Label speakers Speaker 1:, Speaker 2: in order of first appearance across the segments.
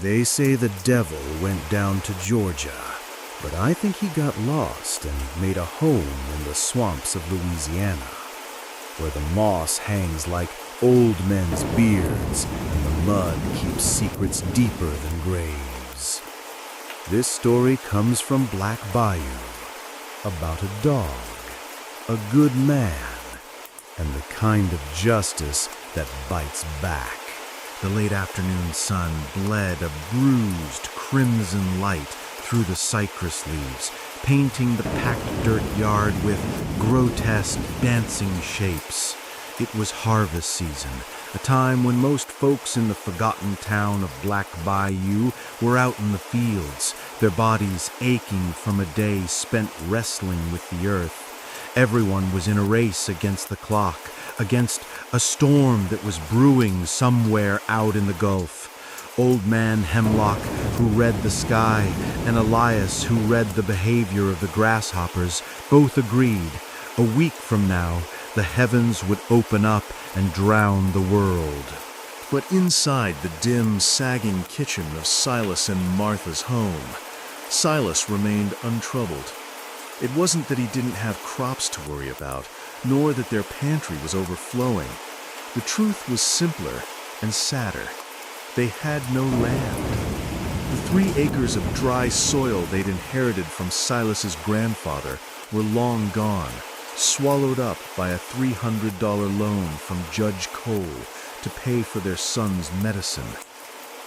Speaker 1: They say the devil went down to Georgia, but I think he got lost and made a home in the swamps of Louisiana, where the moss hangs like old men's beards and the mud keeps secrets deeper than graves. This story comes from Black Bayou, about a dog, a good man, and the kind of justice that bites back.
Speaker 2: The late afternoon sun bled a bruised crimson light through the cypress leaves, painting the packed dirt yard with grotesque dancing shapes. It was harvest season, a time when most folks in the forgotten town of Black Bayou were out in the fields, their bodies aching from a day spent wrestling with the earth. Everyone was in a race against the clock, against a storm that was brewing somewhere out in the Gulf. Old Man Hemlock, who read the sky, and Elias, who read the behavior of the grasshoppers, both agreed, a week from now, the heavens would open up and drown the world.
Speaker 3: But inside the dim, sagging kitchen of Silas and Martha's home, Silas remained untroubled. It wasn't that he didn't have crops to worry about, nor that their pantry was overflowing. The truth was simpler and sadder. They had no land. The 3 acres of dry soil they'd inherited from Silas's grandfather were long gone, swallowed up by a $300 loan from Judge Cole to pay for their son's medicine.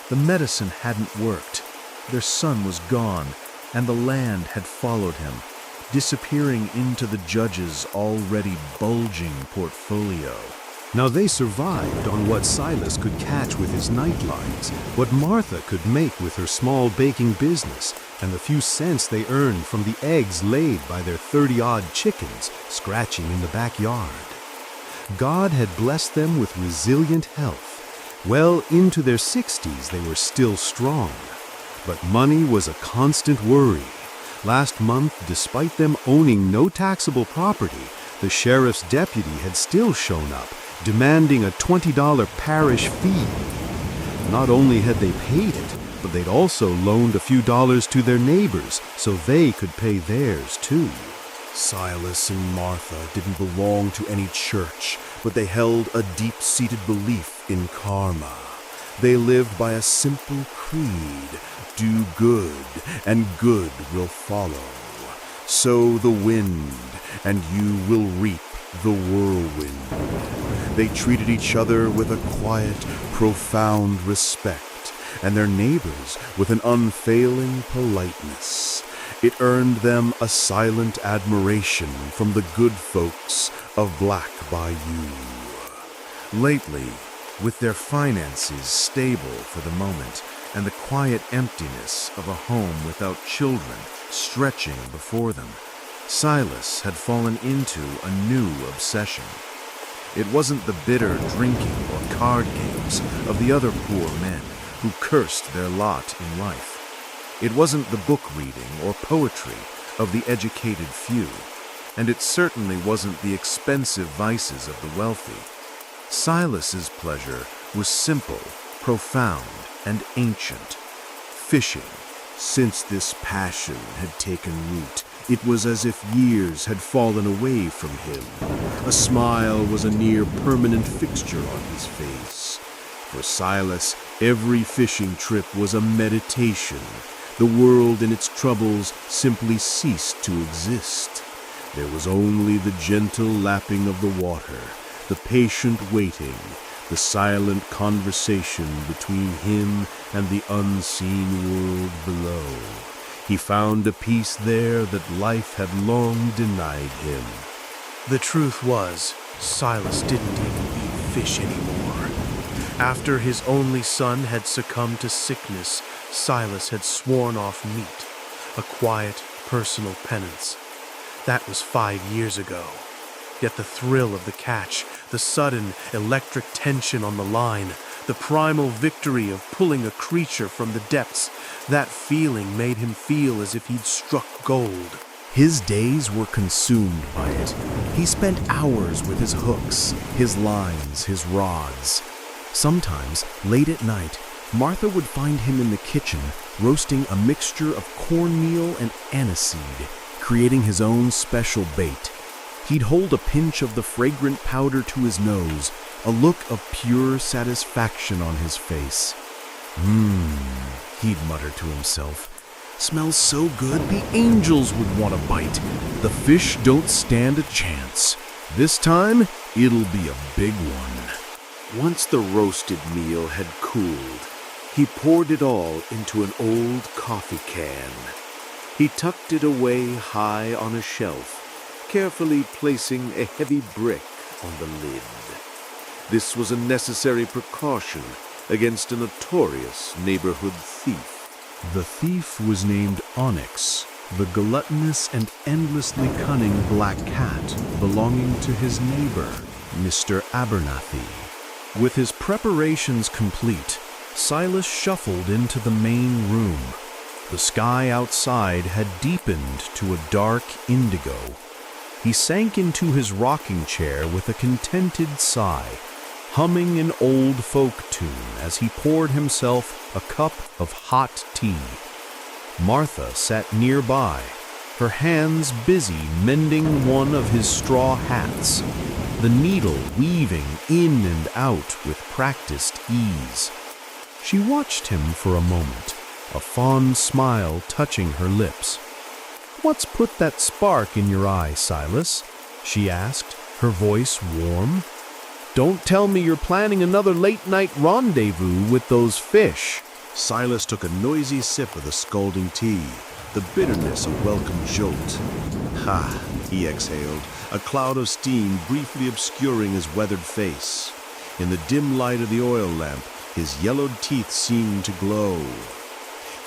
Speaker 3: The medicine hadn't worked. Their son was gone, and the land had followed him, disappearing into the judge's already bulging portfolio.
Speaker 4: Now they survived on what Silas could catch with his nightlights, what Martha could make with her small baking business, and the few cents they earned from the eggs laid by their 30-odd chickens scratching in the backyard. God had blessed them with resilient health. Well into their 60s they were still strong. But money was a constant worry. Last month, despite them owning no taxable property, the sheriff's deputy had still shown up, demanding a $20 parish fee. Not only had they paid it, but they'd also loaned a few dollars to their neighbors so they could pay theirs too.
Speaker 1: Silas and Martha didn't belong to any church, but they held a deep-seated belief in karma. They lived by a simple creed: do good, and good will follow. Sow the wind, and you will reap the whirlwind. They treated each other with a quiet, profound respect, and their neighbors with an unfailing politeness. It earned them a silent admiration from the good folks of Black Bayou.
Speaker 2: Lately, with their finances stable for the moment, and the quiet emptiness of a home without children stretching before them, Silas had fallen into a new obsession. It wasn't the bitter drinking or card games of the other poor men who cursed their lot in life. It wasn't the book reading or poetry of the educated few, and it certainly wasn't the expensive vices of the wealthy. Silas's pleasure was simple, profound, and ancient: fishing. Since this passion had taken root, it was as if years had fallen away from him. A smile was a near permanent fixture on his face. For Silas, every fishing trip was a meditation. The world and its troubles simply ceased to exist. There was only the gentle lapping of the water, the patient waiting, the silent conversation between him and the unseen world below. He found a peace there that life had long denied him.
Speaker 5: The truth was, Silas didn't even eat fish anymore. After his only son had succumbed to sickness, Silas had sworn off meat, a quiet, personal penance. That was 5 years ago. Yet the thrill of the catch, the sudden electric tension on the line, the primal victory of pulling a creature from the depths, that feeling made him feel as if he'd struck gold.
Speaker 1: His days were consumed by it. He spent hours with his hooks, his lines, his rods. Sometimes, late at night, Martha would find him in the kitchen, roasting a mixture of cornmeal and aniseed, creating his own special bait. He'd hold a pinch of the fragrant powder to his nose, a look of pure satisfaction on his face. He'd mutter to himself. Smells so good the angels would want a bite. The fish don't stand a chance. This time, it'll be a big one.
Speaker 3: Once the roasted meal had cooled, he poured it all into an old coffee can. He tucked it away high on a shelf, carefully placing a heavy brick on the lid. This was a necessary precaution against a notorious neighborhood thief.
Speaker 4: The thief was named Onyx, the gluttonous and endlessly cunning black cat belonging to his neighbor, Mr. Abernathy. With his preparations complete, Silas shuffled into the main room. The sky outside had deepened to a dark indigo. He sank into his rocking chair with a contented sigh, humming an old folk tune as he poured himself a cup of hot tea. Martha sat nearby, her hands busy mending one of his straw hats, the needle weaving in and out with practiced ease. She watched him for a moment, a fond smile touching her lips. "What's put that spark in your eye, Silas?" she asked, her voice warm. "Don't tell me you're planning another late-night rendezvous with those fish."
Speaker 2: Silas took a noisy sip of the scalding tea, the bitterness a welcome jolt. "Ha!" he exhaled, a cloud of steam briefly obscuring his weathered face. In the dim light of the oil lamp, his yellowed teeth seemed to glow.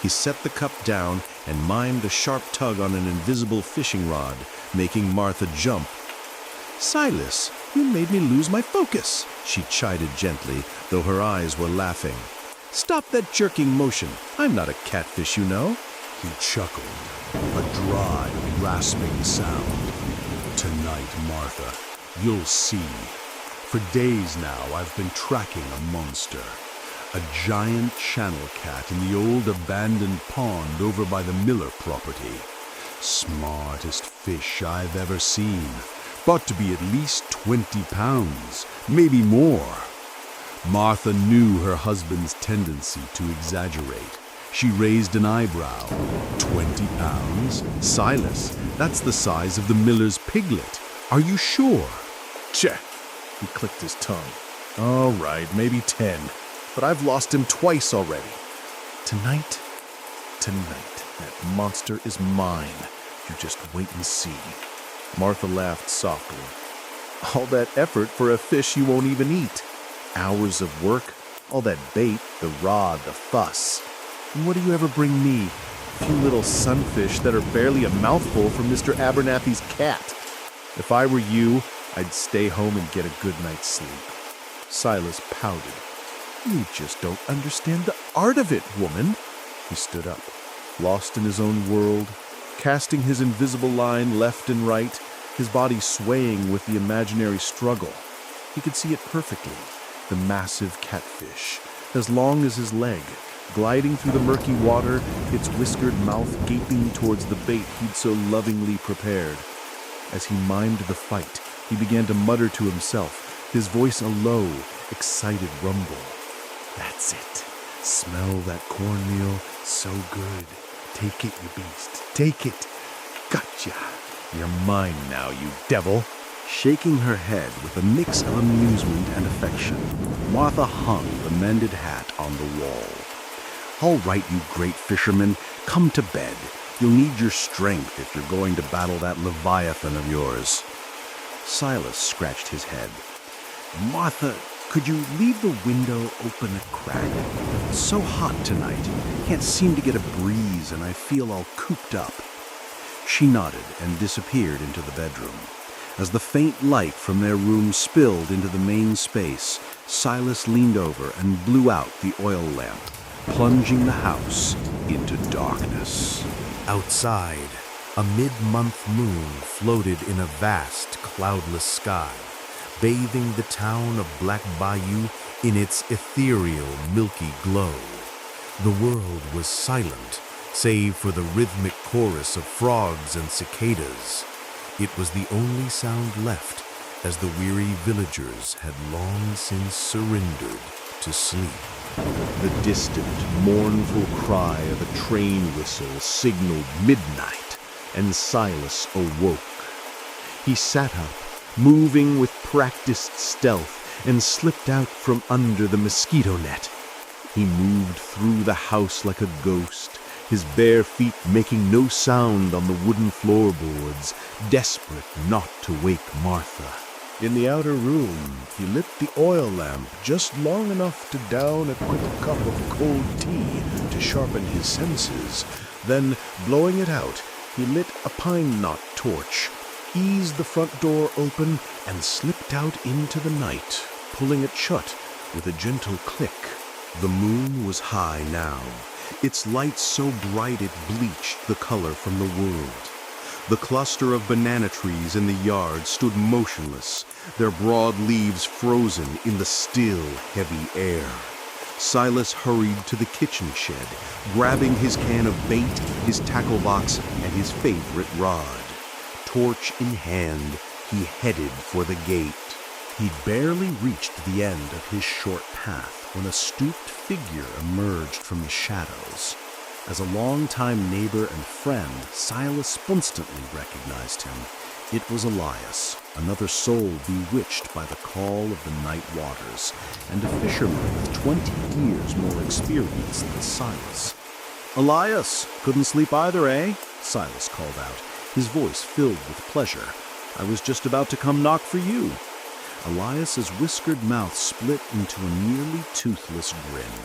Speaker 2: He set the cup down and mimed a sharp tug on an invisible fishing rod, making Martha jump. "Silas, you made me lose my focus," she chided gently, though her eyes were laughing. "Stop that jerking motion. I'm not a catfish, you know."
Speaker 4: He chuckled, a dry, rasping sound. "Tonight, Martha, you'll see. For days now, I've been tracking a monster. A giant channel cat in the old abandoned pond over by the Miller property. Smartest fish I've ever seen. Got to be at least 20 pounds, maybe more." Martha knew her husband's tendency to exaggerate. She raised an eyebrow. 20 pounds? Silas, that's the size of the Miller's piglet. Are you sure?
Speaker 5: Check. He clicked his tongue. "All right, maybe 10. But I've lost him twice already. Tonight, that monster is mine. You just wait and see." Martha laughed softly. "All that effort for a fish you won't even eat. Hours of work, all that bait, the rod, the fuss. And what do you ever bring me? A few little sunfish that are barely a mouthful from Mr. Abernathy's cat. If I were you, I'd stay home and get a good night's sleep." Silas pouted. "You just don't understand the art of it, woman." He stood up, lost in his own world, casting his invisible line left and right, his body swaying with the imaginary struggle. He could see it perfectly, the massive catfish, as long as his leg, gliding through the murky water, its whiskered mouth gaping towards the bait he'd so lovingly prepared. As he mimed the fight, he began to mutter to himself, his voice a low, excited rumble. "That's it. Smell that cornmeal. So good. Take it, you beast. Take it. Gotcha. You're mine now, you devil."
Speaker 1: Shaking her head with a mix of amusement and affection, Martha hung the mended hat on the wall. "All right, you great fisherman, come to bed. You'll need your strength if you're going to battle that Leviathan of yours." Silas scratched his head. "Martha, could you leave the window open a crack? It's so hot tonight. Can't seem to get a breeze and I feel all cooped up." She nodded and disappeared into the bedroom. As the faint light from their room spilled into the main space, Silas leaned over and blew out the oil lamp, plunging the house into darkness. Outside, a mid-month moon floated in a vast, cloudless sky, bathing the town of Black Bayou in its ethereal, milky glow.
Speaker 2: The world was silent, save for the rhythmic chorus of frogs and cicadas. It was the only sound left, as the weary villagers had long since surrendered to sleep.
Speaker 3: The distant, mournful cry of a train whistle signaled midnight, and Silas awoke. He sat up, moving with practiced stealth, and slipped out from under the mosquito net. He moved through the house like a ghost, his bare feet making no sound on the wooden floorboards, desperate not to wake Martha.
Speaker 5: In the outer room, he lit the oil lamp just long enough to down a quick cup of cold tea to sharpen his senses. Then, blowing it out, he lit a pine knot torch, eased the front door open, and slipped out into the night, pulling it shut with a gentle click.
Speaker 1: The moon was high now, its light so bright it bleached the color from the world. The cluster of banana trees in the yard stood motionless, their broad leaves frozen in the still, heavy air. Silas hurried to the kitchen shed, grabbing his can of bait, his tackle box, and his favorite rod. Torch in hand, he headed for the gate. He'd barely reached the end of his short path when a stooped figure emerged from the shadows. As a longtime neighbor and friend, Silas instantly recognized him. It was Elias, another soul bewitched by the call of the night waters, and a fisherman with 20 years more experience than Silas. "Elias, couldn't sleep either, eh?" Silas called out, his voice filled with pleasure. "I was just about to come knock for you." Elias's whiskered mouth split into a nearly toothless grin.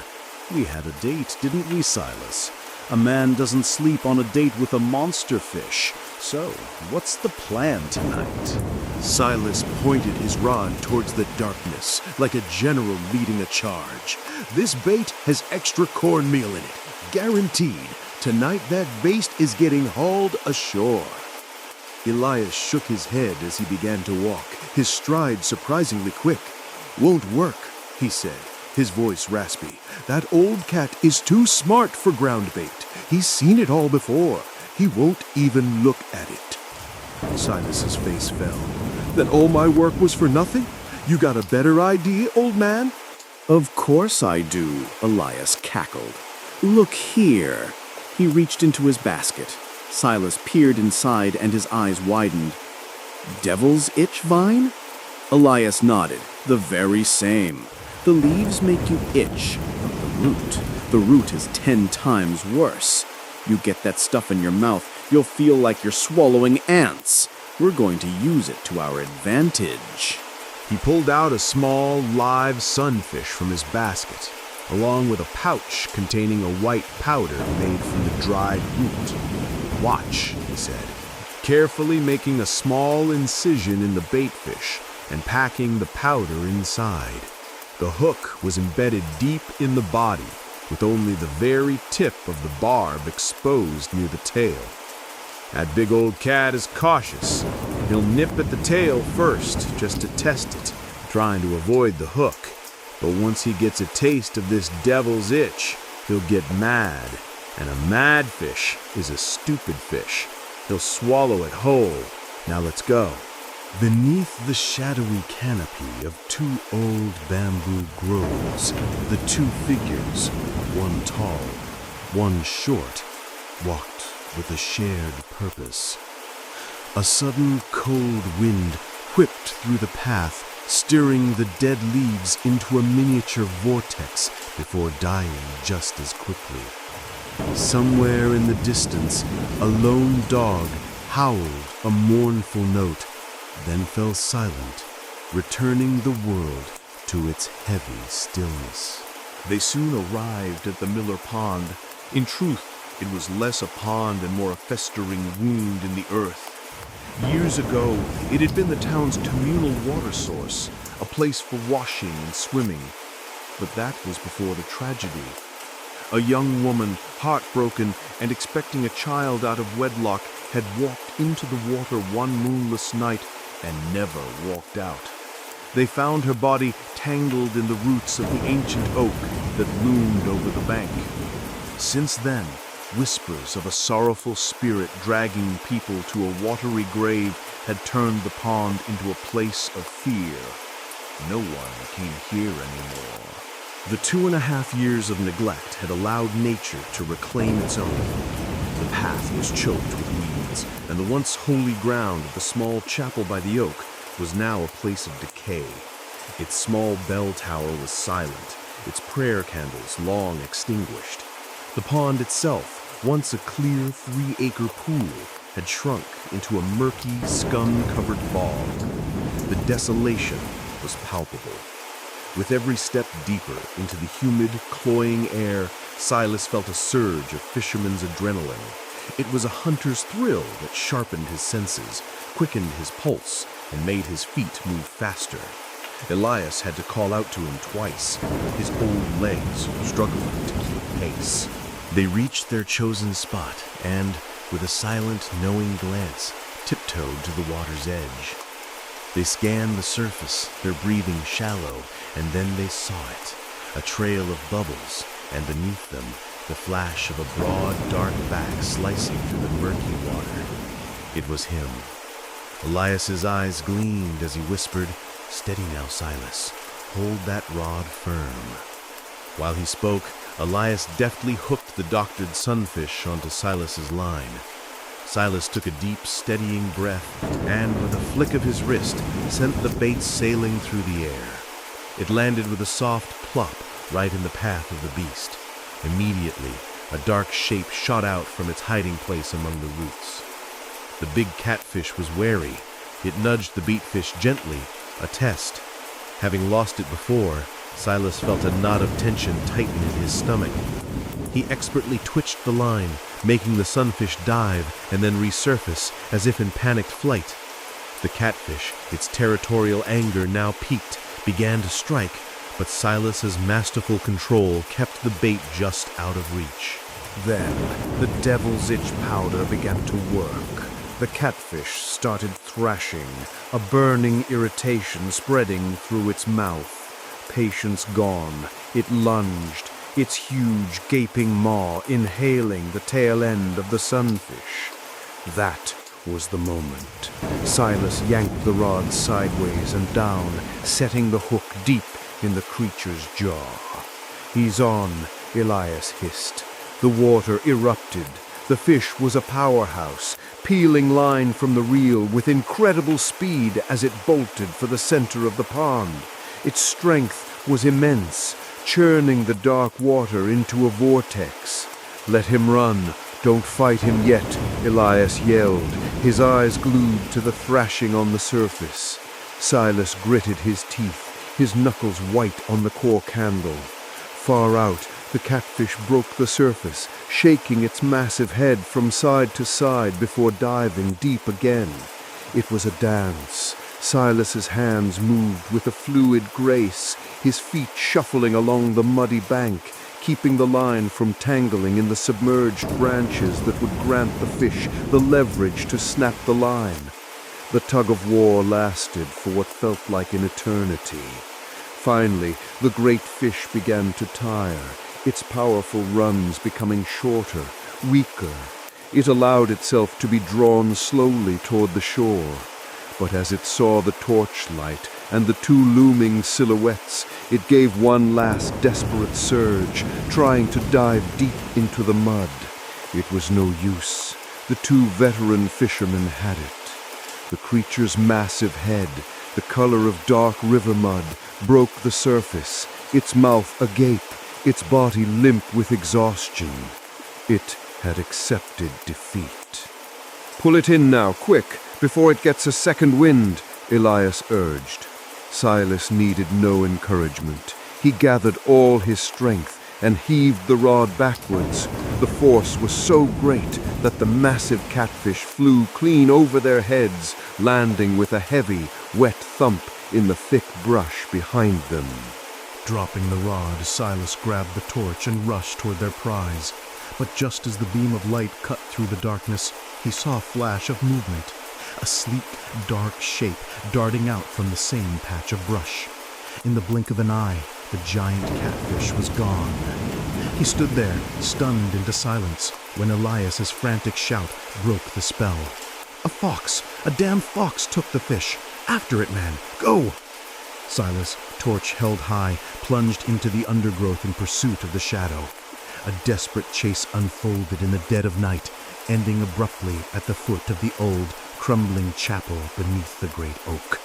Speaker 1: "We had a date, didn't we, Silas? A man doesn't sleep on a date with a monster fish. So, what's the plan tonight?" Silas pointed his rod towards the darkness, like a general leading a charge. "This bait has extra cornmeal in it. Guaranteed. Tonight that baste is getting hauled ashore." Elias shook his head as he began to walk, his stride surprisingly quick. "Won't work," he said, his voice raspy. "That old cat is too smart for ground bait. He's seen it all before. He won't even look at it." Silas's face fell. "Then all my work was for nothing? You got a better idea, old man?"
Speaker 6: "Of course I do," Elias cackled. "Look here." He reached into his basket. Silas peered inside and his eyes widened. "Devil's itch vine?" Elias nodded. "The very same. The leaves make you itch, but the root is 10 times worse. You get that stuff in your mouth, you'll feel like you're swallowing ants. We're going to use it to our advantage."
Speaker 1: He pulled out a small, live sunfish from his basket, along with a pouch containing a white powder made from the dried root. "Watch," he said, carefully making a small incision in the baitfish and packing the powder inside. The hook was embedded deep in the body, with only the very tip of the barb exposed near the tail. That big old cat is cautious. He'll nip at the tail first, just to test it, trying to avoid the hook. But once he gets a taste of this devil's itch, he'll get mad. And a mad fish is a stupid fish. He'll swallow it whole. Now let's go." Beneath the shadowy canopy of 2 old bamboo groves, the 2 figures, one tall, one short, walked with a shared purpose. A sudden cold wind whipped through the path, stirring the dead leaves into a miniature vortex before dying just as quickly. Somewhere in the distance, a lone dog howled a mournful note, then fell silent, returning the world to its heavy stillness. They soon arrived at the Miller Pond. In truth, it was less a pond and more a festering wound in the earth. Years ago, it had been the town's communal water source, a place for washing and swimming. But that was before the tragedy. A young woman, heartbroken and expecting a child out of wedlock, had walked into the water one moonless night and never walked out. They found her body tangled in the roots of the ancient oak that loomed over the bank.
Speaker 3: Since then, whispers of a sorrowful spirit dragging people to a watery grave had turned the pond into a place of fear. No one came here anymore. The 2.5 years of neglect had allowed nature to reclaim its own. The path was choked with weeds, and the once holy ground of the small chapel by the oak was now a place of decay. Its small bell tower was silent, its prayer candles long extinguished. The pond itself, once a clear 3-acre pool, had shrunk into a murky, scum-covered bog. The desolation was palpable. With every step deeper into the humid, cloying air, Silas felt a surge of fisherman's adrenaline. It was a hunter's thrill that sharpened his senses, quickened his pulse, and made his feet move faster. Elias had to call out to him twice, his old legs struggling to keep pace. They reached their chosen spot and, with a silent, knowing glance, tiptoed to the water's edge. They scanned the surface, their breathing shallow, and then they saw it, a trail of bubbles, and beneath them, the flash of a broad, dark back slicing through the murky water. It was him. Elias's eyes gleamed as he whispered, "Steady now, Silas. Hold that rod firm." While he spoke, Elias deftly hooked the doctored sunfish onto Silas's line. Silas took a deep, steadying breath and, with a flick of his wrist, sent the bait sailing through the air. It landed with a soft plop right in the path of the beast. Immediately, a dark shape shot out from its hiding place among the roots. The big catfish was wary. It nudged the beatfish gently, a test. Having lost it before, Silas felt a knot of tension tighten in his stomach. He expertly twitched the line, making the sunfish dive and then resurface as if in panicked flight. The catfish, its territorial anger now peaked, began to strike, but Silas's masterful control kept the bait just out of reach.
Speaker 2: Then the devil's itch powder began to work. The catfish started thrashing, a burning irritation spreading through its mouth. Patience gone, it lunged, its huge, gaping maw inhaling the tail end of the sunfish. That was the moment. Silas yanked the rod sideways and down, setting the hook deep in the creature's jaw. "He's on," Elias hissed. The water erupted. The fish was a powerhouse, peeling line from the reel with incredible speed as it bolted for the center of the pond. Its strength was immense, churning the dark water into a vortex. "Let him run. Don't fight him yet," Elias yelled, his eyes glued to the thrashing on the surface. Silas gritted his teeth, his knuckles white on the cork handle. Far out, the catfish broke the surface, shaking its massive head from side to side before diving deep again. It was a dance. Silas's hands moved with a fluid grace, his feet shuffling along the muddy bank, keeping the line from tangling in the submerged branches that would grant the fish the leverage to snap the line. The tug-of-war lasted for what felt like an eternity. Finally, the great fish began to tire, its powerful runs becoming shorter, weaker. It allowed itself to be drawn slowly toward the shore. But as it saw the torchlight and the two looming silhouettes, it gave one last desperate surge, trying to dive deep into the mud. It was no use. The two veteran fishermen had it. The creature's massive head, the color of dark river mud, broke the surface, its mouth agape, its body limp with exhaustion. It had accepted defeat. "Pull it in now, quick, before it gets a second wind," Elias urged. Silas needed no encouragement. He gathered all his strength and heaved the rod backwards. The force was so great that the massive catfish flew clean over their heads, landing with a heavy, wet thump in the thick brush behind them.
Speaker 3: Dropping the rod, Silas grabbed the torch and rushed toward their prize. But just as the beam of light cut through the darkness, he saw a flash of movement. A sleek, dark shape darting out from the same patch of brush. In the blink of an eye, the giant catfish was gone. He stood there, stunned into silence, when Elias's frantic shout broke the spell. "A fox! A damn fox took the fish! After it, man! Go!" Silas, torch held high, plunged into the undergrowth in pursuit of the shadow. A desperate chase unfolded in the dead of night, ending abruptly at the foot of the old, crumbling chapel beneath the great oak.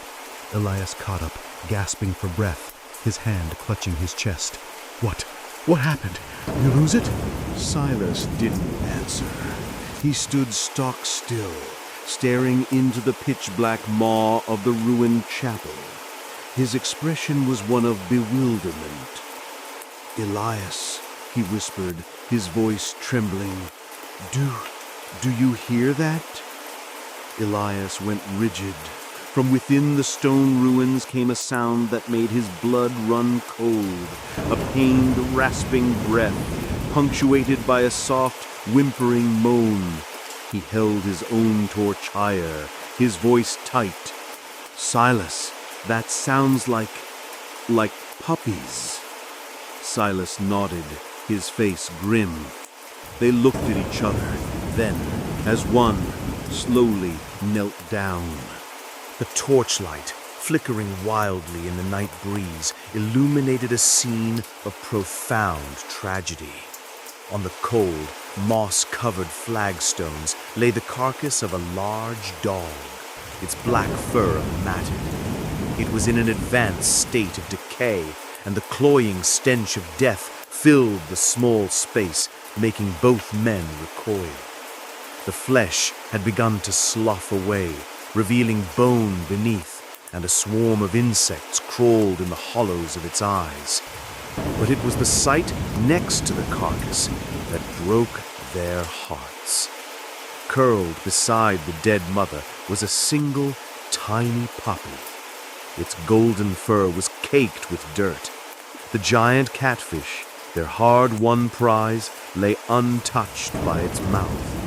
Speaker 3: Elias caught up, gasping for breath, his hand clutching his chest. What happened? You lose it?"
Speaker 2: Silas didn't answer. He stood stock still, staring into the pitch-black maw of the ruined chapel. His expression was one of bewilderment. "Elias," he whispered, his voice trembling, Do you hear that?" Elias went rigid. From within the stone ruins came a sound that made his blood run cold, a pained, rasping breath, punctuated by a soft, whimpering moan. He held his own torch higher, his voice tight. "Silas, that sounds like puppies." Silas nodded, his face grim. They looked at each other, then, as one, slowly knelt down.
Speaker 5: The torchlight, flickering wildly in the night breeze, illuminated a scene of profound tragedy. On the cold, moss-covered flagstones lay the carcass of a large dog, its black fur matted. It was in an advanced state of decay, and the cloying stench of death filled the small space, making both men recoil. The flesh had begun to slough away, revealing bone beneath, and a swarm of insects crawled in the hollows of its eyes. But it was the sight next to the carcass that broke their hearts. Curled beside the dead mother was a single, tiny puppy. Its golden fur was caked with dirt. The giant catfish, their hard-won prize, lay untouched by its mouth.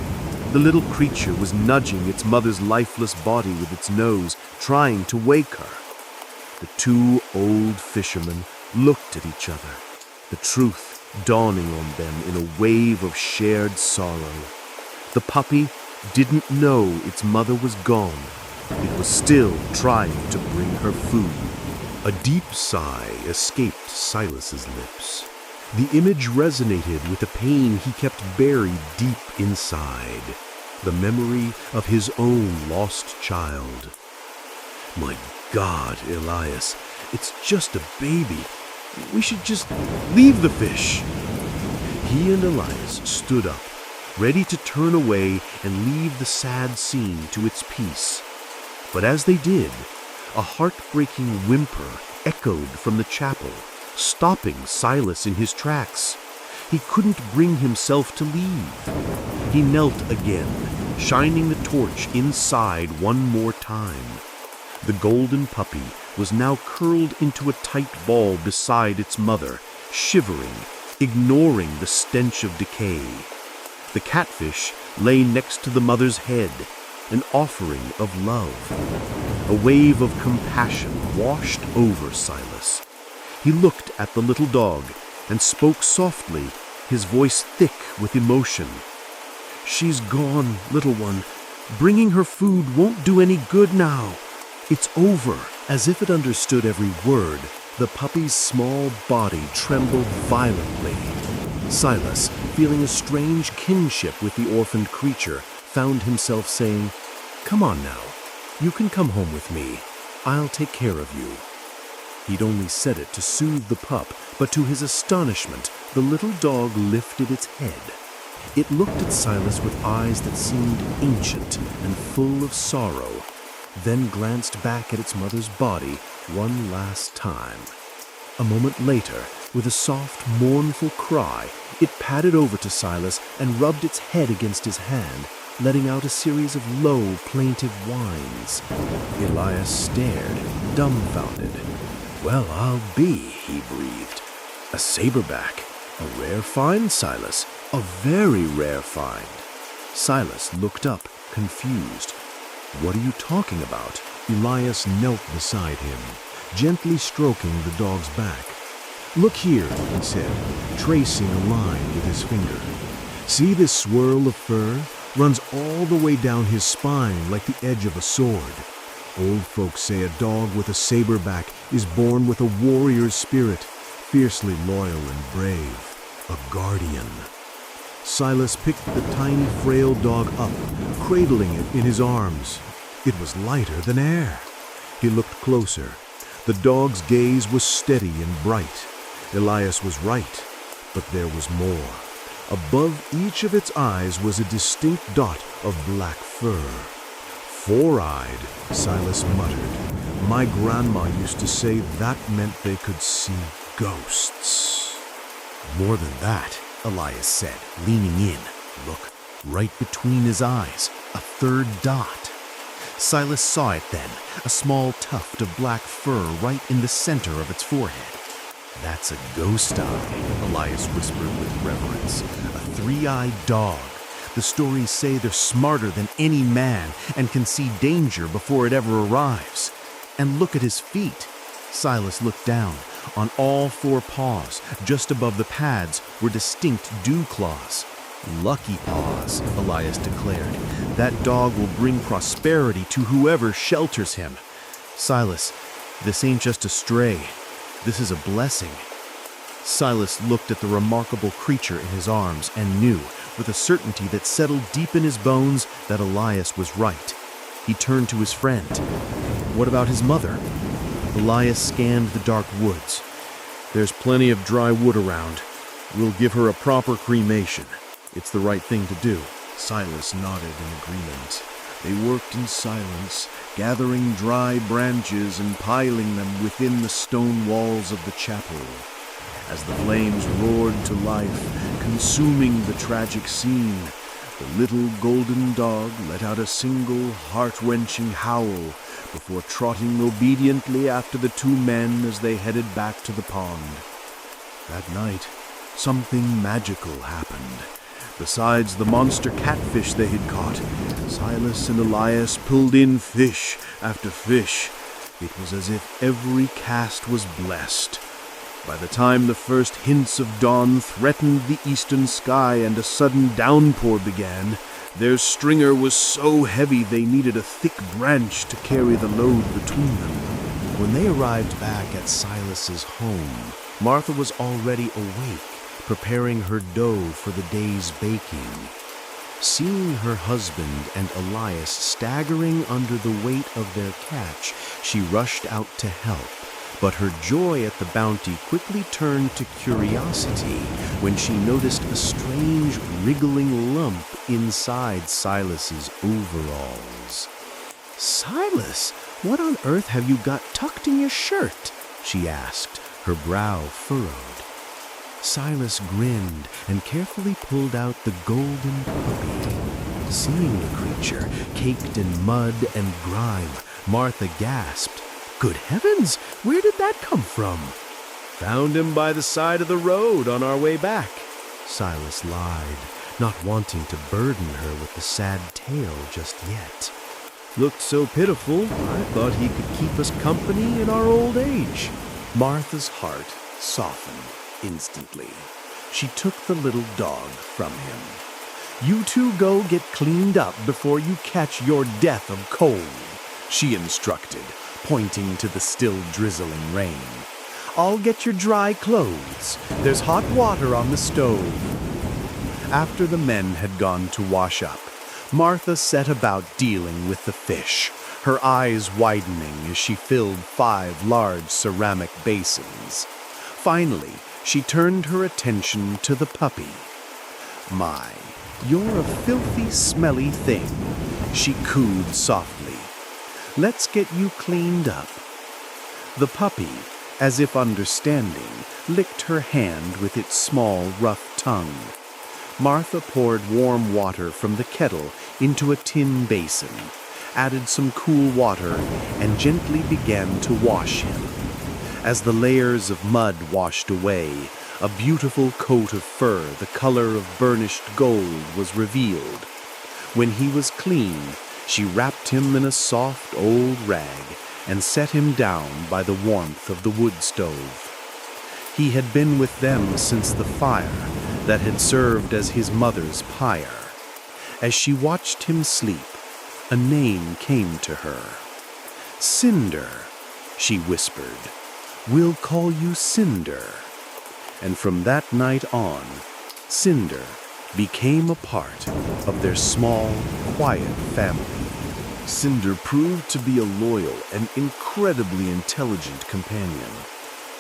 Speaker 5: The little creature was nudging its mother's lifeless body with its nose, trying to wake her. The two old fishermen looked at each other, the truth dawning on them in a wave of shared sorrow. The puppy didn't know its mother was gone. It was still trying to bring her food.
Speaker 4: A deep sigh escaped Silas's lips. The image resonated with the pain he kept buried deep inside, the memory of his own lost child. "My God, Elias, it's just a baby. We should just leave the fish." He and Elias stood up, ready to turn away and leave the sad scene to its peace. But as they did, a heartbreaking whimper echoed from the chapel, stopping Silas in his tracks. He couldn't bring himself to leave. He knelt again, shining the torch inside one more time. The golden puppy was now curled into a tight ball beside its mother, shivering, ignoring the stench of decay. The catfish lay next to the mother's head, an offering of love. A wave of compassion washed over Silas. He looked at the little dog and spoke softly, his voice thick with emotion. "She's gone, little one. Bringing her food won't do any good now. It's over." As if it understood every word, the puppy's small body trembled violently. Silas, feeling a strange kinship with the orphaned creature, found himself saying, "Come on now. You can come home with me. I'll take care of you." He'd only said it to soothe the pup, but to his astonishment, the little dog lifted its head. It looked at Silas with eyes that seemed ancient and full of sorrow, then glanced back at its mother's body one last time. A moment later, with a soft, mournful cry, it padded over to Silas and rubbed its head against his hand, letting out a series of low, plaintive whines. Elias stared, dumbfounded. "Well, I'll be," he breathed. "A saberback. A rare find, Silas. A very rare find." Silas looked up, confused. "What are you talking about?" Elias knelt beside him, gently stroking the dog's back. "Look here," he said, tracing a line with his finger. "See this swirl of fur? Runs all the way down his spine like the edge of a sword. Old folks say a dog with a saber back is born with a warrior's spirit, fiercely loyal and brave, a guardian." Silas picked the tiny, frail dog up, cradling it in his arms. It was lighter than air. He looked closer. The dog's gaze was steady and bright. Elias was right, but there was more. Above each of its eyes was a distinct dot of black fur. "Four-eyed," Silas muttered. "My grandma used to say that meant they could see ghosts."
Speaker 3: "More than that," Elias said, leaning in. "Look, right between his eyes, a third dot." Silas saw it then, a small tuft of black fur right in the center of its forehead. "That's a ghost eye," Elias whispered with reverence. "A three-eyed dog. The stories say they're smarter than any man and can see danger before it ever arrives. And look at his feet." Silas looked down. On all four paws, just above the pads, were distinct dew claws. "Lucky paws," Elias declared. "That dog will bring prosperity to whoever shelters him." "Silas, this ain't just a stray. This is a blessing." Silas looked at the remarkable creature in his arms and knew, with a certainty that settled deep in his bones, that Elias was right. He turned to his friend. "What about his mother?" Elias scanned the dark woods. "There's plenty of dry wood around. We'll give her a proper cremation. It's the right thing to do."
Speaker 2: Silas nodded in agreement. They worked in silence, gathering dry branches and piling them within the stone walls of the chapel. As the flames roared to life, consuming the tragic scene, the little golden dog let out a single heart-wrenching howl before trotting obediently after the two men as they headed back to the pond. That night, something magical happened. Besides the monster catfish they had caught, Silas and Elias pulled in fish after fish. It was as if every cast was blessed. By the time the first hints of dawn threatened the eastern sky and a sudden downpour began, their stringer was so heavy they needed a thick branch to carry the load between them.
Speaker 3: When they arrived back at Silas's home, Martha was already awake, preparing her dough for the day's baking. Seeing her husband and Elias staggering under the weight of their catch, she rushed out to help. But her joy at the bounty quickly turned to curiosity when she noticed a strange wriggling lump inside Silas's overalls. "Silas, what on earth have you got tucked in your shirt?" she asked, her brow furrowed. Silas grinned and carefully pulled out the golden puppy. Seeing the creature caked in mud and grime, Martha gasped, "Good heavens, where did that come from?" "Found him by the side of the road on our way back," Silas lied, not wanting to burden her with the sad tale just yet. "Looked so pitiful, I thought he could keep us company in our old age." Martha's heart softened instantly. She took the little dog from him. "You two go get cleaned up before you catch your death of cold," she instructed, pointing to the still drizzling rain. "I'll get your dry clothes. There's hot water on the stove." After the men had gone to wash up, Martha set about dealing with the fish, her eyes widening as she filled 5 large ceramic basins. Finally, she turned her attention to the puppy. "My, you're a filthy, smelly thing," she cooed softly. "Let's get you cleaned up." The puppy, as if understanding, licked her hand with its small, rough tongue. Martha poured warm water from the kettle into a tin basin, added some cool water, and gently began to wash him. As the layers of mud washed away, a beautiful coat of fur the color of burnished gold was revealed. When he was clean, she wrapped him in a soft old rag and set him down by the warmth of the wood stove.
Speaker 5: He had been with them since the fire that had served as his mother's pyre. As she watched him sleep, a name came to her. "Cinder," she whispered. "We'll call you Cinder." And from that night on, Cinder became a part of their small, quiet family.
Speaker 2: Cinder proved to be a loyal and incredibly intelligent companion.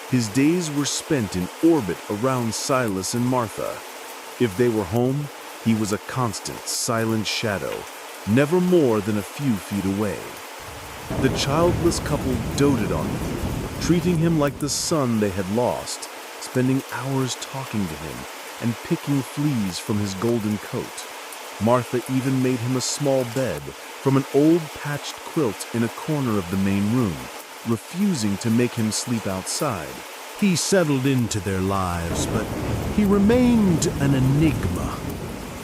Speaker 2: His days were spent in orbit around Silas and Martha. If they were home, he was a constant, silent shadow, never more than a few feet away. The childless couple doted on him, treating him like the son they had lost, spending hours talking to him and picking fleas from his golden coat. Martha even made him a small bed from an old patched quilt in a corner of the main room, refusing to make him sleep outside.
Speaker 4: He settled into their lives, but he remained an enigma.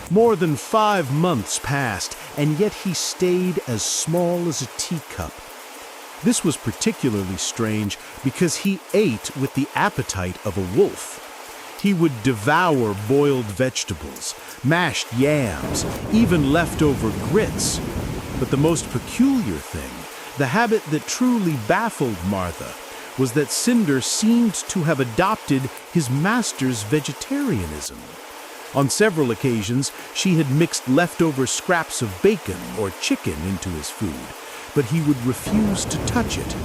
Speaker 4: More than 5 months passed, and yet he stayed as small as a teacup. This was particularly strange because he ate with the appetite of a wolf. He would devour boiled vegetables, mashed yams, even leftover grits. But the most peculiar thing, the habit that truly baffled Martha, was that Cinder seemed to have adopted his master's vegetarianism. On several occasions, she had mixed leftover scraps of bacon or chicken into his food, but he would refuse to touch it,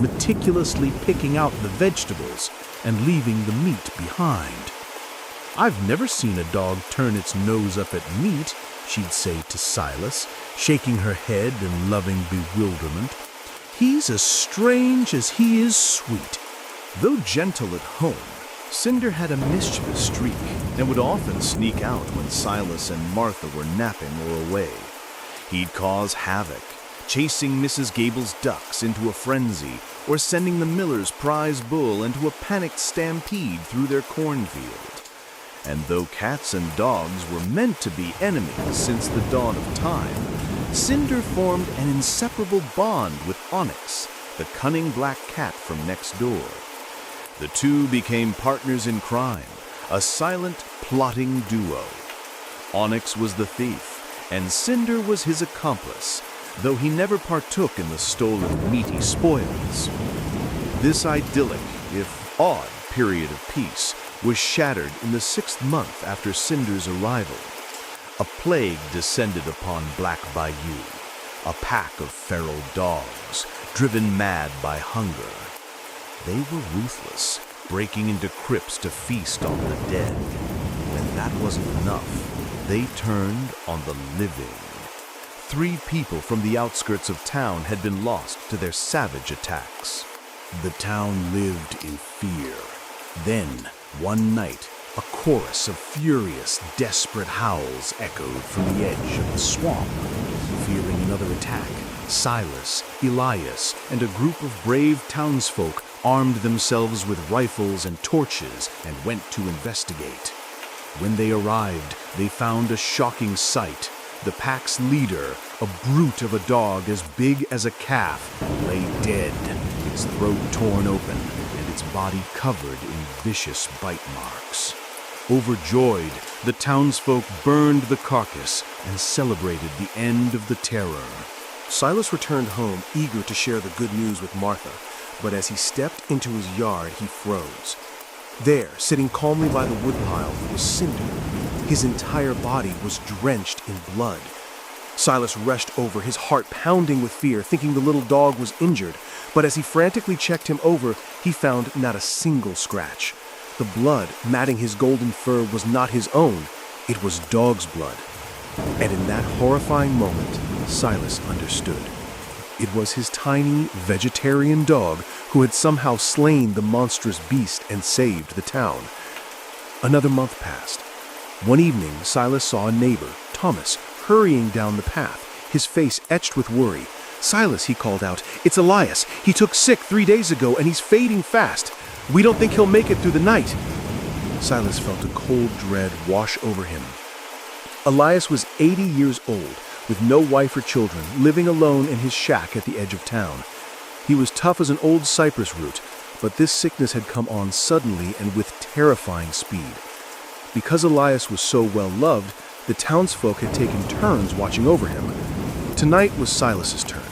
Speaker 4: meticulously picking out the vegetables and leaving the meat behind. "I've never seen a dog turn its nose up at meat," she'd say to Silas, shaking her head in loving bewilderment. "He's as strange as he is sweet."
Speaker 3: Though gentle at home, Cinder had a mischievous streak and would often sneak out when Silas and Martha were napping or away. He'd cause havoc, chasing Mrs. Gable's ducks into a frenzy or sending the miller's prize bull into a panicked stampede through their cornfield. And though cats and dogs were meant to be enemies since the dawn of time, Cinder formed an inseparable bond with Onyx, the cunning black cat from next door. The two became partners in crime, a silent, plotting duo. Onyx was the thief, and Cinder was his accomplice, though he never partook in the stolen meaty spoils. This idyllic, if odd, period of peace was shattered in the 6th month after Cinder's arrival. A plague descended upon Black Bayou, a pack of feral dogs, driven mad by hunger. They were ruthless, breaking into crypts to feast on the dead. When that wasn't enough, they turned on the living. 3 people from the outskirts of town had been lost to their savage attacks. The town lived in fear. Then, one night, a chorus of furious, desperate howls echoed from the edge of the swamp. Fearing another attack, Silas, Elias, and a group of brave townsfolk armed themselves with rifles and torches and went to investigate. When they arrived, they found a shocking sight. The pack's leader, a brute of a dog as big as a calf, lay dead, its throat torn open and its body covered in vicious bite marks. Overjoyed, the townsfolk burned the carcass and celebrated the end of the terror.
Speaker 5: Silas returned home eager to share the good news with Martha, but as he stepped into his yard, he froze. There, sitting calmly by the woodpile, was Cinder. His entire body was drenched in blood. Silas rushed over, his heart pounding with fear, thinking the little dog was injured. But as he frantically checked him over, he found not a single scratch. The blood matting his golden fur was not his own. It was dog's blood. And in that horrifying moment, Silas understood. It was his tiny, vegetarian dog who had somehow slain the monstrous beast and saved the town. Another month passed. One evening, Silas saw a neighbor, Thomas, hurrying down the path, his face etched with worry. "Silas," he called out, "it's Elias. He took sick 3 days ago, and he's fading fast. We don't think he'll make it through the night." Silas felt a cold dread wash over him. Elias was 80 years old, with no wife or children, living alone in his shack at the edge of town. He was tough as an old cypress root, But this sickness had come on suddenly and with terrifying speed. Because Elias was so well loved, the townsfolk had taken turns watching over him. Tonight was Silas's turn.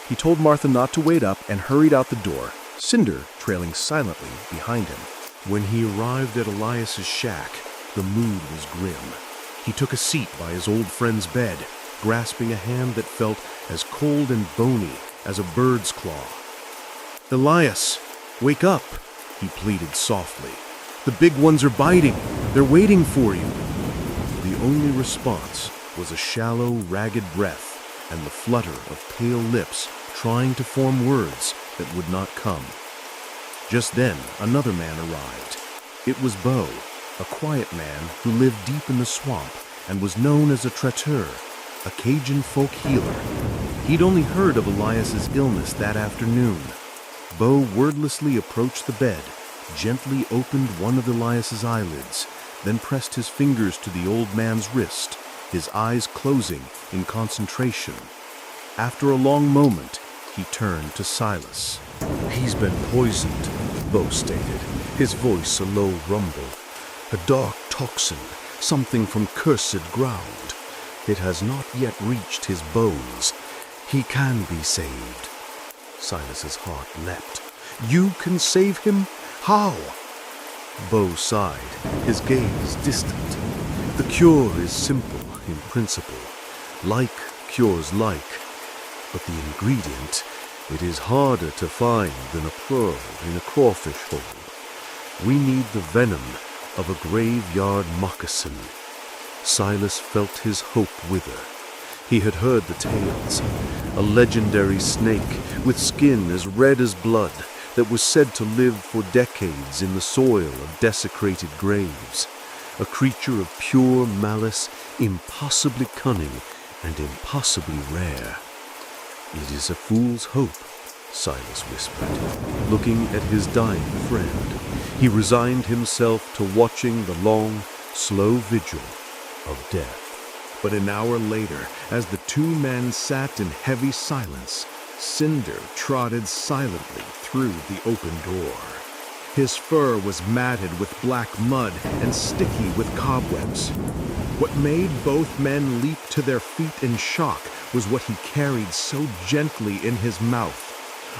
Speaker 5: He told Martha not to wait up and hurried out the door, Cinder trailing silently behind him.
Speaker 3: When he arrived at Elias's shack, the mood was grim. He took a seat by his old friend's bed, grasping a hand that felt as cold and bony as a bird's claw.
Speaker 5: "Elias, wake up," he pleaded softly. "The big ones are biting. They're waiting for you."
Speaker 3: The only response was a shallow, ragged breath and the flutter of pale lips trying to form words that would not come. Just then, another man arrived. It was Beau, a quiet man who lived deep in the swamp and was known as a traiteur, a Cajun folk healer. He'd only heard of Elias's illness that afternoon. Beau wordlessly approached the bed, gently opened one of Elias's eyelids, then pressed his fingers to the old man's wrist, his eyes closing in concentration. After a long moment, he turned to Silas.
Speaker 4: "He's been poisoned," Beau stated, his voice a low rumble. "A dark toxin, something from cursed ground. It has not yet reached his bones. He can be saved." Silas's heart leapt. "You can save him? How?" Beau sighed, his gaze distant. "The cure is simple in principle. Like cures like. But the ingredient, it is harder to find than a pearl in a crawfish hole. We need the venom of a graveyard moccasin." Silas felt his hope wither. He had heard the tales. A legendary snake with skin as red as blood that was said to live for decades in the soil of desecrated graves. A creature of pure malice, impossibly cunning and impossibly rare. "It is a fool's hope," Silas whispered, looking at his dying friend. He resigned himself to watching the long, slow vigil of death. But an hour later, as the two men sat in heavy silence, Cinder trotted silently through the open door. His fur was matted with black mud and sticky with cobwebs. What made both men leap to their feet in shock was what he carried so gently in his mouth.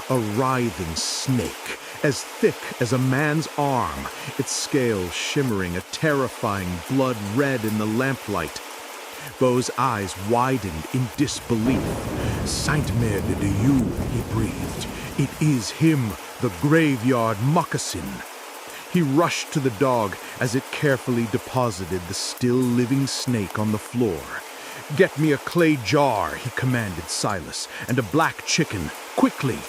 Speaker 4: A writhing snake, as thick as a man's arm, its scales shimmering a terrifying blood red in the lamplight. Beau's eyes widened in disbelief. "Saint-Mère de Dieu," he breathed. "It is him, the graveyard moccasin." He rushed to the dog as it carefully deposited the still living snake on the floor. "Get me a clay jar," he commanded Silas, "and a black chicken, quickly."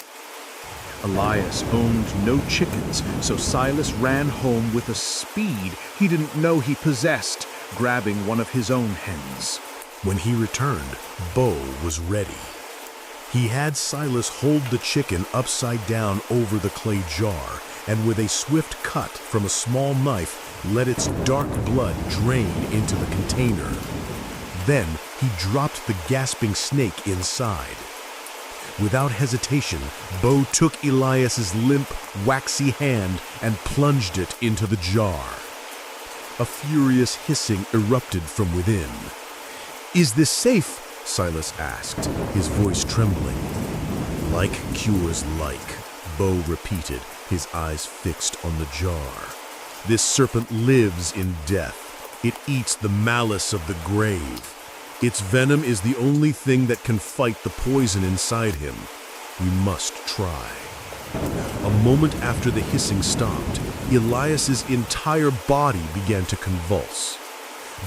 Speaker 4: Elias owned no chickens, so Silas ran home with a speed he didn't know he possessed, grabbing one of his own hens.
Speaker 3: When he returned, Beau was ready. He had Silas hold the chicken upside down over the clay jar, and with a swift cut from a small knife, let its dark blood drain into the container. Then he dropped the gasping snake inside. Without hesitation, Beau took Elias's limp, waxy hand and plunged it into the jar. A furious hissing erupted from within. "Is this safe?" Silas asked, his voice trembling. "Like cures like," Beau repeated, his eyes fixed on the jar. "This serpent lives in death. It eats the malice of the grave. Its venom is the only thing that can fight the poison inside him. We must try." A moment after the hissing stopped, Elias's entire body began to convulse.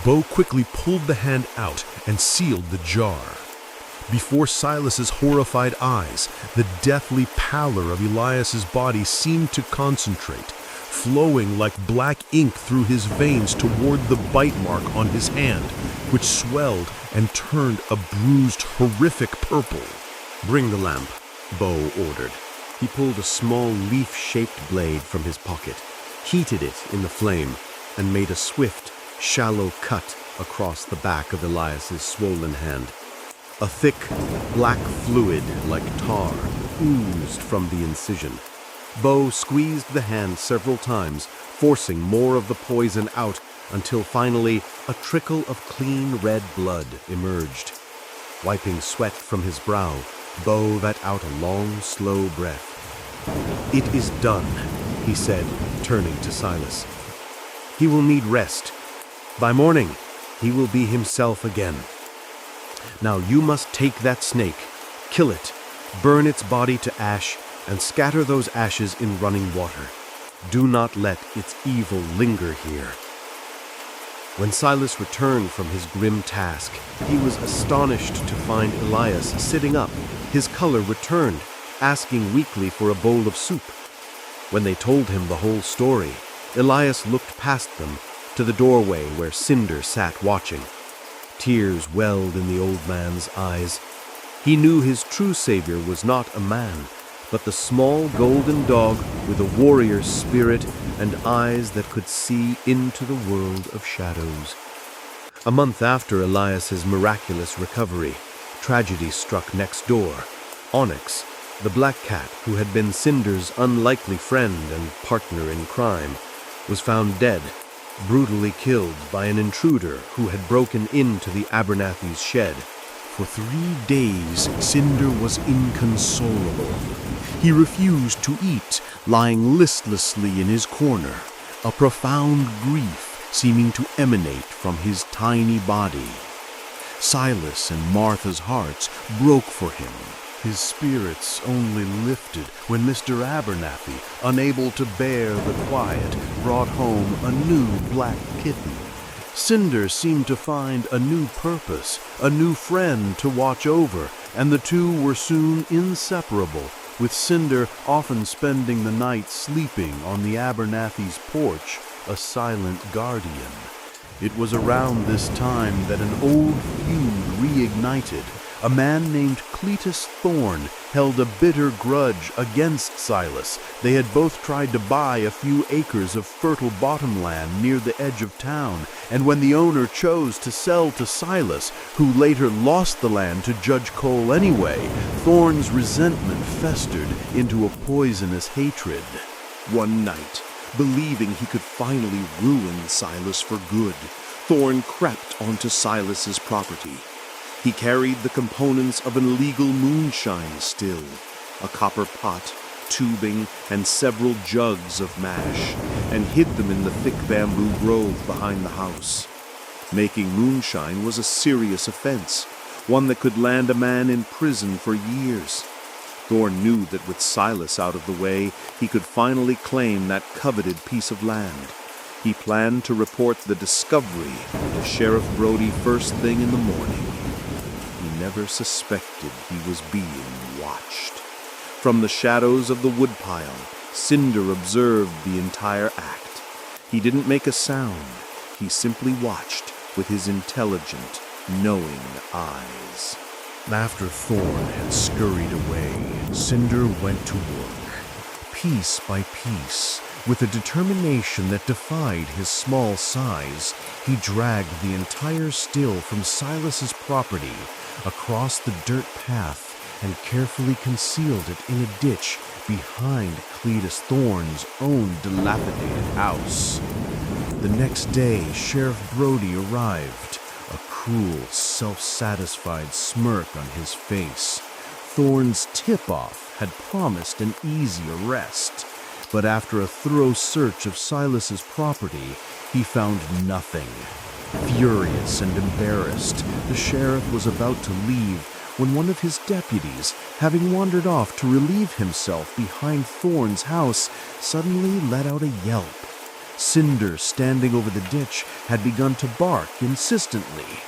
Speaker 3: Beau quickly pulled the hand out and sealed the jar. Before Silas's horrified eyes, the deathly pallor of Elias's body seemed to concentrate, flowing like black ink through his veins toward the bite mark on his hand, which swelled and turned a bruised, horrific purple.
Speaker 4: "Bring the lamp," Beau ordered. He pulled a small leaf-shaped blade from his pocket, heated it in the flame, and made a swift, shallow cut across the back of Elias's swollen hand. A thick, black fluid like tar oozed from the incision.
Speaker 1: Bo squeezed the hand several times, forcing more of the poison out until finally a trickle of clean red blood emerged. Wiping sweat from his brow, Bo let out a long, slow breath. "It is done," he said, turning to Silas. "He will need rest. By morning, he will be himself again. Now you must take that snake, kill it, burn its body to ash, and scatter those ashes in running water. Do not let its evil linger here." When Silas returned from his grim task, he was astonished to find Elias sitting up, his color returned, asking weakly for a bowl of soup. When they told him the whole story, Elias looked past them to the doorway where Cinder sat watching. Tears welled in the old man's eyes. He knew his true savior was not a man, but the small golden dog with a warrior's spirit and eyes that could see into the world of shadows. A month after Elias's miraculous recovery, tragedy struck next door. Onyx, the black cat who had been Cinder's unlikely friend and partner in crime, was found dead, brutally killed by an intruder who had broken into the Abernathy's shed.
Speaker 3: For 3 days, Cinder was inconsolable. He refused to eat, lying listlessly in his corner, a profound grief seeming to emanate from his tiny body. Silas and Martha's hearts broke for him. His spirits only lifted when Mr. Abernathy, unable to bear the quiet, brought home a new black kitten. Cinder seemed to find a new purpose, a new friend to watch over, and the two were soon inseparable, with Cinder often spending the night sleeping on the Abernathy's porch, a silent guardian. It was around this time that an old feud reignited. A man named Cletus Thorne held a bitter grudge against Silas. They had both tried to buy a few acres of fertile bottomland near the edge of town, and when the owner chose to sell to Silas, who later lost the land to Judge Cole anyway, Thorne's resentment festered into a poisonous hatred. One night, believing he could finally ruin Silas for good, Thorne crept onto Silas's property. He carried the components of an illegal moonshine still, a copper pot, tubing, and several jugs of mash, and hid them in the thick bamboo grove behind the house. Making moonshine was a serious offense, one that could land a man in prison for years. Thorne knew that with Silas out of the way, he could finally claim that coveted piece of land. He planned to report the discovery to Sheriff Brody first thing in the morning. He never suspected he was being watched. From the shadows of the woodpile, Cinder observed the entire act. He didn't make a sound. He simply watched with his intelligent, knowing eyes. After Thorne had scurried away, Cinder went to work. Piece by piece, with a determination that defied his small size, he dragged the entire still from Silas's property across the dirt path and carefully concealed it in a ditch behind Cletus Thorne's own dilapidated house. The next day, Sheriff Brody arrived, a cruel, self-satisfied smirk on his face. Thorne's tip-off had promised an easy arrest, but after a thorough search of Silas's property, he found nothing. Furious and embarrassed, the sheriff was about to leave when one of his deputies, having wandered off to relieve himself behind Thorne's house, suddenly let out a yelp. Cinder, standing over the ditch, had begun to bark insistently.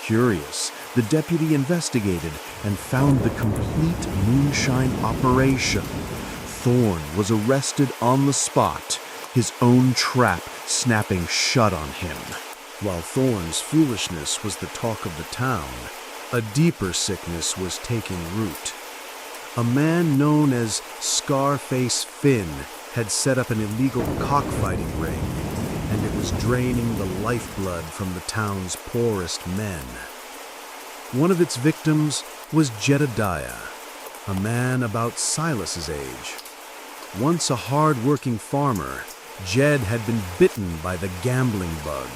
Speaker 3: Curious, the deputy investigated and found the complete moonshine operation. Thorne was arrested on the spot, his own trap snapping shut on him. While Thorne's foolishness was the talk of the town, a deeper sickness was taking root. A man known as Scarface Finn had set up an illegal cockfighting ring, and it was draining the lifeblood from the town's poorest men. One of its victims was Jedediah, a man about Silas's age.
Speaker 4: Once a hard-working farmer, Jed had been bitten by the gambling bug,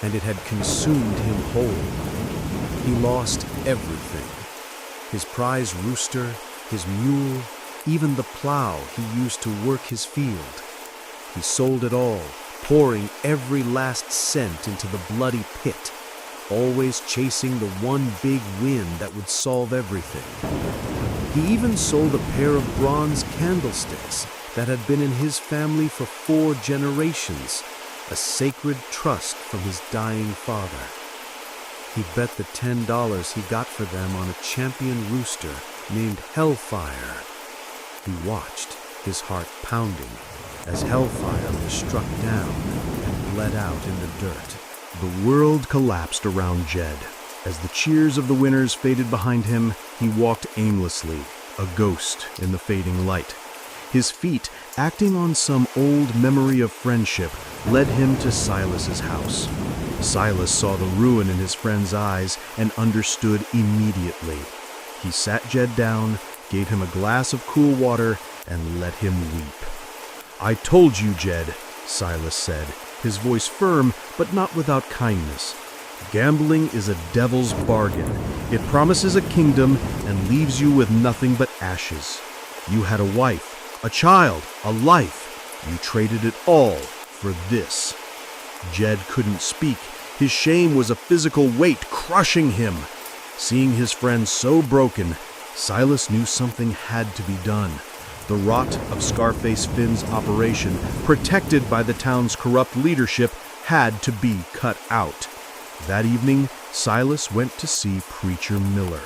Speaker 4: and it had consumed him whole. He lost everything. His prize rooster, his mule, even the plow he used to work his field. He sold it all, pouring every last cent into the bloody pit, always chasing the one big win that would solve everything. He even sold a pair of bronze candlesticks that had been in his family for 4 generations, a sacred trust from his dying father. He bet the $10 he got for them on a champion rooster named Hellfire. He watched, his heart pounding, as Hellfire was struck down and bled out in the dirt.
Speaker 3: The world collapsed around Jed. As the cheers of the winners faded behind him, he walked aimlessly, a ghost in the fading light. His feet, acting on some old memory of friendship, led him to Silas's house. Silas saw the ruin in his friend's eyes and understood immediately. He sat Jed down, gave him a glass of cool water, and let him weep. "I told you, Jed," Silas said, his voice firm but not without kindness. "Gambling is a devil's bargain. It promises a kingdom and leaves you with nothing but ashes. You had a wife, a child, a life. You traded it all for this." Jed couldn't speak. His shame was a physical weight crushing him. Seeing his friend so broken, Silas knew something had to be done. The rot of Scarface Finn's operation, protected by the town's corrupt leadership, had to be cut out. That evening, Silas went to see Preacher Miller.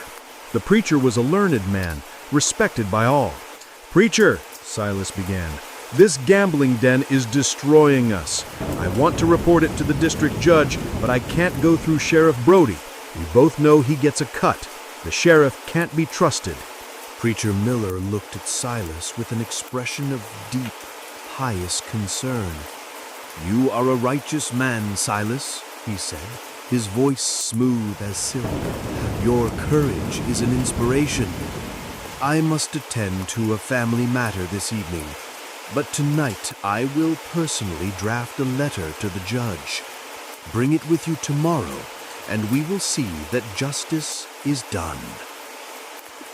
Speaker 3: The preacher was a learned man, respected by all. "Preacher," Silas began, "this gambling den is destroying us. I want to report it to the district judge, but I can't go through Sheriff Brody. We both know he gets a cut. The sheriff can't be trusted."
Speaker 1: Preacher Miller looked at Silas with an expression of deep, pious concern. "You are a righteous man, Silas," he said, his voice smooth as silk. "Your courage is an inspiration. I must attend to a family matter this evening, but tonight I will personally draft a letter to the judge. Bring it with you tomorrow, and we will see that justice is done."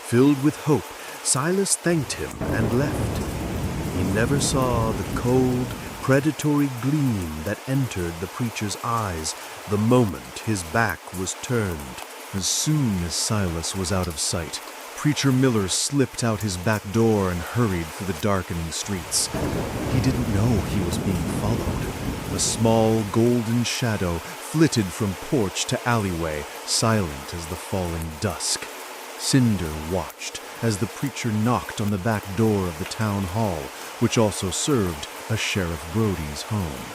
Speaker 1: Filled with hope, Silas thanked him and left. He never saw the cold, predatory gleam that entered the preacher's eyes the moment his back was turned.
Speaker 3: As soon as Silas was out of sight, Preacher Miller slipped out his back door and hurried through the darkening streets. He didn't know he was being followed. A small golden shadow flitted from porch to alleyway, silent as the falling dusk. Cinder watched as the preacher knocked on the back door of the town hall, which also served as Sheriff Brody's home.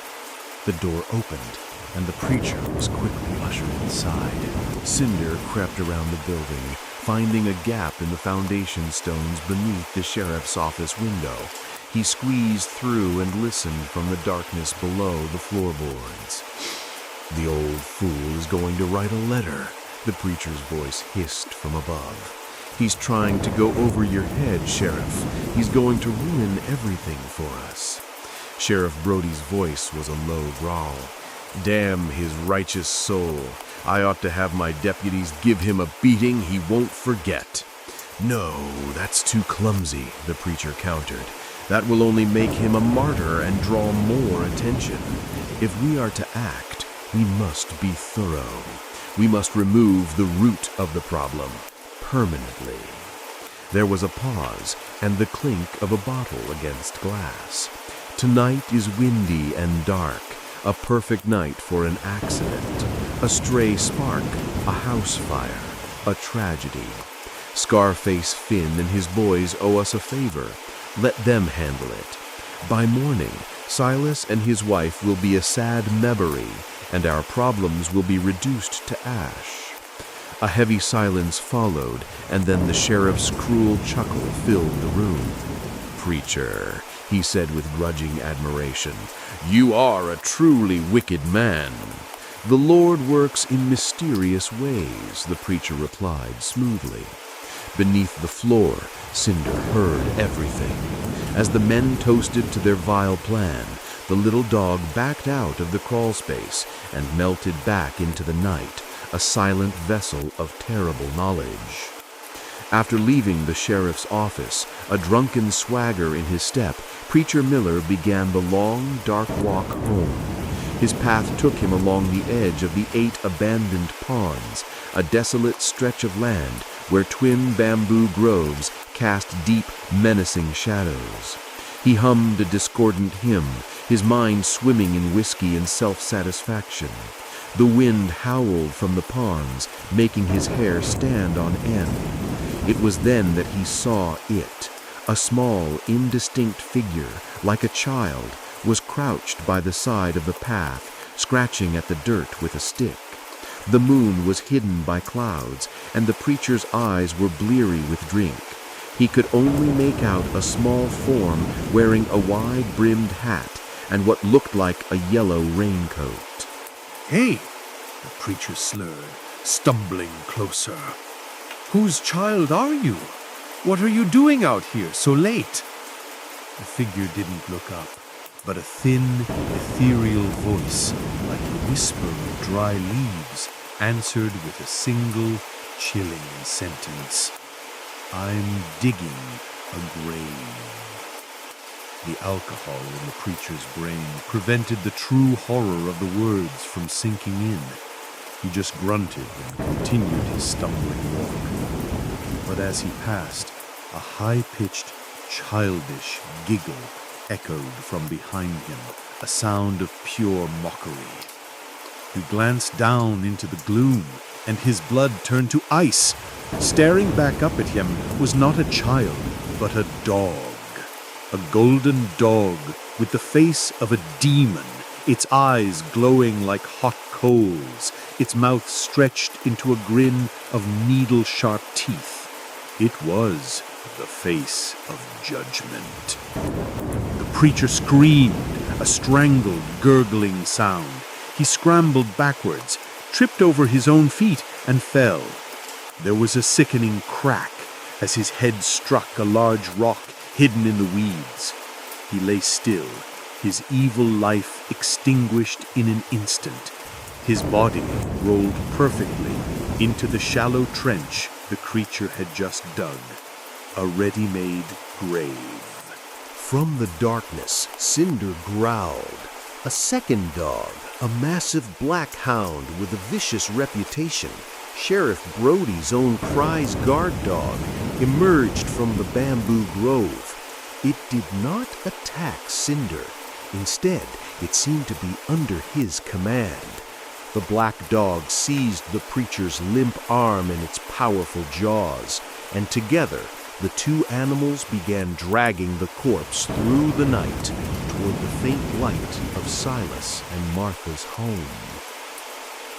Speaker 3: The door opened, and the preacher was quickly ushered inside. Cinder crept around the building, finding a gap in the foundation stones beneath the sheriff's office window. He squeezed through and listened from the darkness below the floorboards. "The old fool is going to write a letter," the preacher's voice hissed from above. "He's trying to go over your head, Sheriff. He's going to ruin everything for us." Sheriff Brody's voice was a low growl. "Damn his righteous soul. I ought to have my deputies give him a beating he won't forget." "No, that's too clumsy," the preacher countered. "That will only make him a martyr and draw more attention. If we are to act, we must be thorough. We must remove the root of the problem, permanently." There was a pause and the clink of a bottle against glass. "Tonight is windy and dark, a perfect night for an accident, a stray spark, a house fire, a tragedy. Scarface Finn and his boys owe us a favor. Let them handle it. By morning, Silas and his wife will be a sad memory, and our problems will be reduced to ash." A heavy silence followed, and then the sheriff's cruel chuckle filled the room. "Preacher," he said with grudging admiration, "you are a truly wicked man." "The Lord works in mysterious ways," the preacher replied smoothly.
Speaker 1: Beneath the floor, Cinder heard everything. As the men toasted to their vile plan, the little dog backed out of the crawl space and melted back into the night, a silent vessel of terrible knowledge. After leaving the sheriff's office, a drunken swagger in his step, Preacher Miller began the long, dark walk home. His path took him along the edge of the 8 abandoned ponds, a desolate stretch of land where twin bamboo groves cast deep, menacing shadows. He hummed a discordant hymn, his mind swimming in whiskey and self-satisfaction. The wind howled from the ponds, making his hair stand on end. It was then that he saw it. A small, indistinct figure, like a child, was crouched by the side of the path, scratching at the dirt with a stick. The moon was hidden by clouds, and the preacher's eyes were bleary with drink. He could only make out a small form wearing a wide-brimmed hat and what looked like a yellow raincoat.
Speaker 5: "Hey!" the preacher slurred, stumbling closer. "Whose child are you? What are you doing out here so late?" The figure didn't look up, but a thin, ethereal voice, like the whisper of dry leaves, answered with a single, chilling sentence. "I'm digging a grave." The alcohol in the preacher's brain prevented the true horror of the words from sinking in. He just grunted and continued his stumbling walk. But as he passed, a high-pitched, childish giggle echoed from behind him, a sound of pure mockery. He glanced down into the gloom, and his blood turned to ice. Staring back up at him was not a child, but a dog. A golden dog with the face of a demon, its eyes glowing like hot coals, its mouth stretched into a grin of needle-sharp teeth. It was the face of judgment. The preacher screamed, a strangled, gurgling sound. He scrambled backwards, tripped over his own feet, and fell. There was a sickening crack as his head struck a large rock hidden in the weeds. He lay still, his evil life extinguished in an instant. His body rolled perfectly into the shallow trench the creature had just dug, a ready-made grave.
Speaker 3: From the darkness, Cinder growled. A second dog, a massive black hound with a vicious reputation, Sheriff Brody's own prize guard dog, emerged from the bamboo grove. It did not attack Cinder. Instead, it seemed to be under his command. The black dog seized the preacher's limp arm in its powerful jaws, and together the two animals began dragging the corpse through the night toward the faint light of Silas and Martha's home.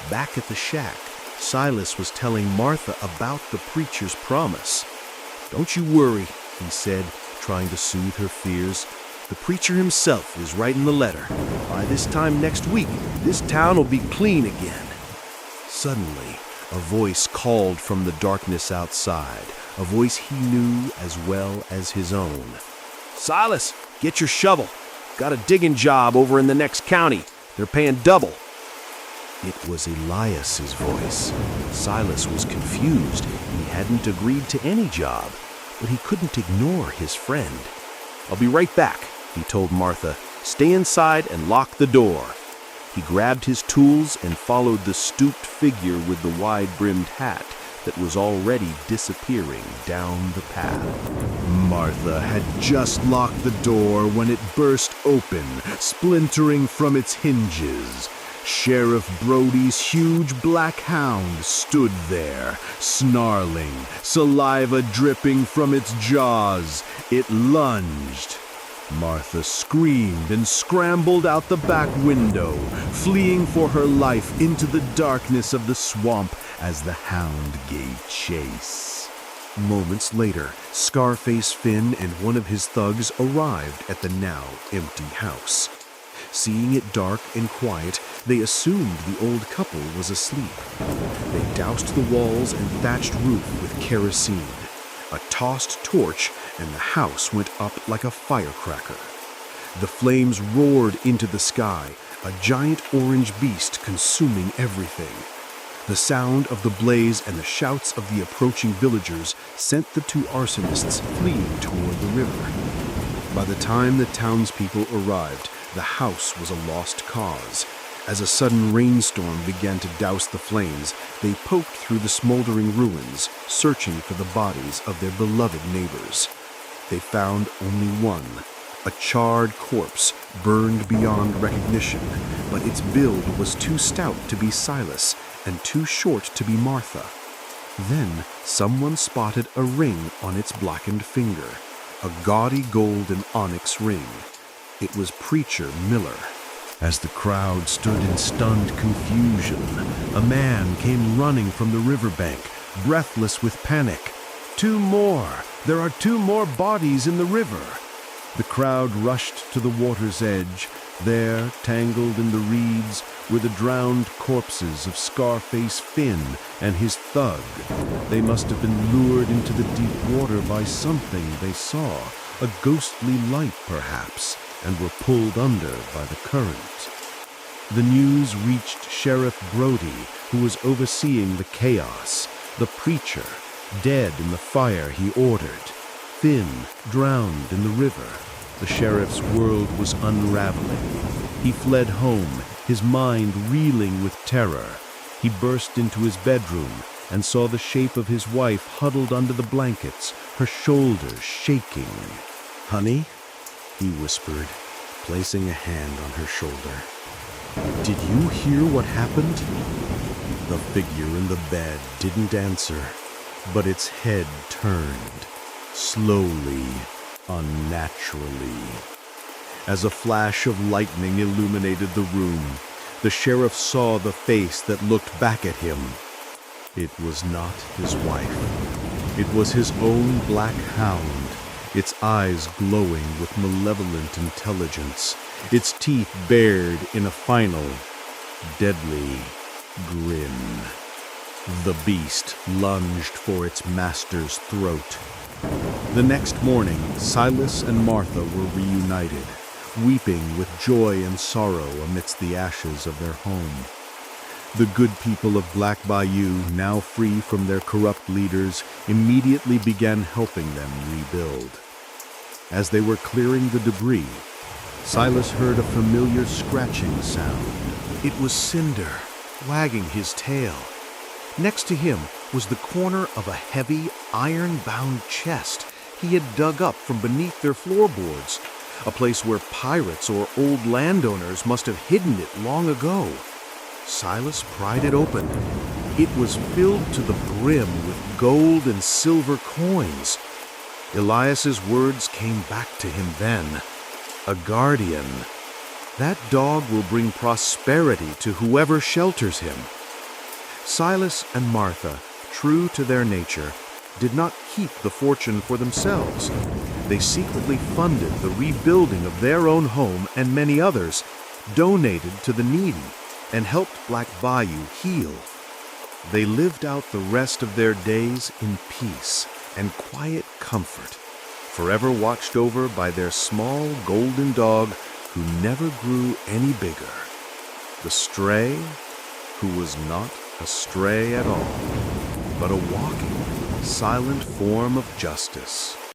Speaker 3: Back at the shack, Silas was telling Martha about the preacher's promise. "Don't you worry," he said, trying to soothe her fears. "The preacher himself is writing the letter. By this time next week, this town will be clean again." Suddenly, a voice called from the darkness outside, a voice he knew as well as his own. "Silas, get your shovel. Got a digging job over in the next county. They're paying double." It was Elias's voice. Silas was confused. He hadn't agreed to any job, but he couldn't ignore his friend. "I'll be right back," he told Martha. "Stay inside and lock the door." He grabbed his tools and followed the stooped figure with the wide-brimmed hat that was already disappearing down the path.
Speaker 1: Martha had just locked the door when it burst open, splintering from its hinges. Sheriff Brody's huge black hound stood there, snarling, saliva dripping from its jaws. It lunged. Martha screamed and scrambled out the back window, fleeing for her life into the darkness of the swamp as the hound gave chase. Moments later, Scarface Finn and one of his thugs arrived at the now empty house. Seeing it dark and quiet, they assumed the old couple was asleep. They doused the walls and thatched roof with kerosene,
Speaker 2: A tossed torch, and the house went up like a firecracker. The flames roared into the sky, a giant orange beast consuming everything. The sound of the blaze and the shouts of the approaching villagers sent the two arsonists fleeing toward the river. By the time the townspeople arrived, the house was a lost cause. As a sudden rainstorm began to douse the flames, they poked through the smoldering ruins, searching for the bodies of their beloved neighbors. They found only one, a charred corpse burned beyond recognition, but its build was too stout to be Silas and too short to be Martha. Then someone spotted a ring on its blackened finger, a gaudy gold and onyx ring. It was Preacher Miller.
Speaker 3: As the crowd stood in stunned confusion, a man came running from the riverbank, breathless with panic. "Two more! There are 2 more bodies in the river!" The crowd rushed to the water's edge. There, tangled in the reeds, were the drowned corpses of Scarface Finn and his thug. They must have been lured into the deep water by something they saw, a ghostly light perhaps, and were pulled under by the current. The news reached Sheriff Brody, who was overseeing the chaos. The preacher, dead in the fire he ordered. Finn, drowned in the river. The sheriff's world was unraveling. He fled home, his mind reeling with terror. He burst into his bedroom and saw the shape of his wife huddled under the blankets, her shoulders shaking. "Honey?" he whispered, placing a hand on her shoulder. "Did you hear what happened?" The figure in the bed didn't answer, but its head turned, slowly, unnaturally. As a flash of lightning illuminated the room, the sheriff saw the face that looked back at him. It was not his wife. It was his own black hound, its eyes glowing with malevolent intelligence, its teeth bared in a final, deadly grin. The beast lunged for its master's throat. The next morning, Silas and Martha were reunited, weeping with joy and sorrow amidst the ashes of their home. The good people of Black Bayou, now free from their corrupt leaders, immediately began helping them rebuild. As they were clearing the debris, Silas heard a familiar scratching sound. It was Cinder, wagging his tail. Next to him was the corner of a heavy, iron-bound chest he had dug up from beneath their floorboards, a place where pirates or old landowners must have hidden it long ago. Silas pried it open. It was filled to the brim with gold and silver coins. Elias's words came back to him then. A guardian. That dog will bring prosperity to whoever shelters him. Silas and Martha, true to their nature, did not keep the fortune for themselves. They secretly funded the rebuilding of their own home and many others, donated to the needy, and helped Black Bayou heal. They lived out the rest of their days in peace and quiet comfort, forever watched over by their small golden dog who never grew any bigger. The stray who was not a stray at all, but a walking, silent form of justice.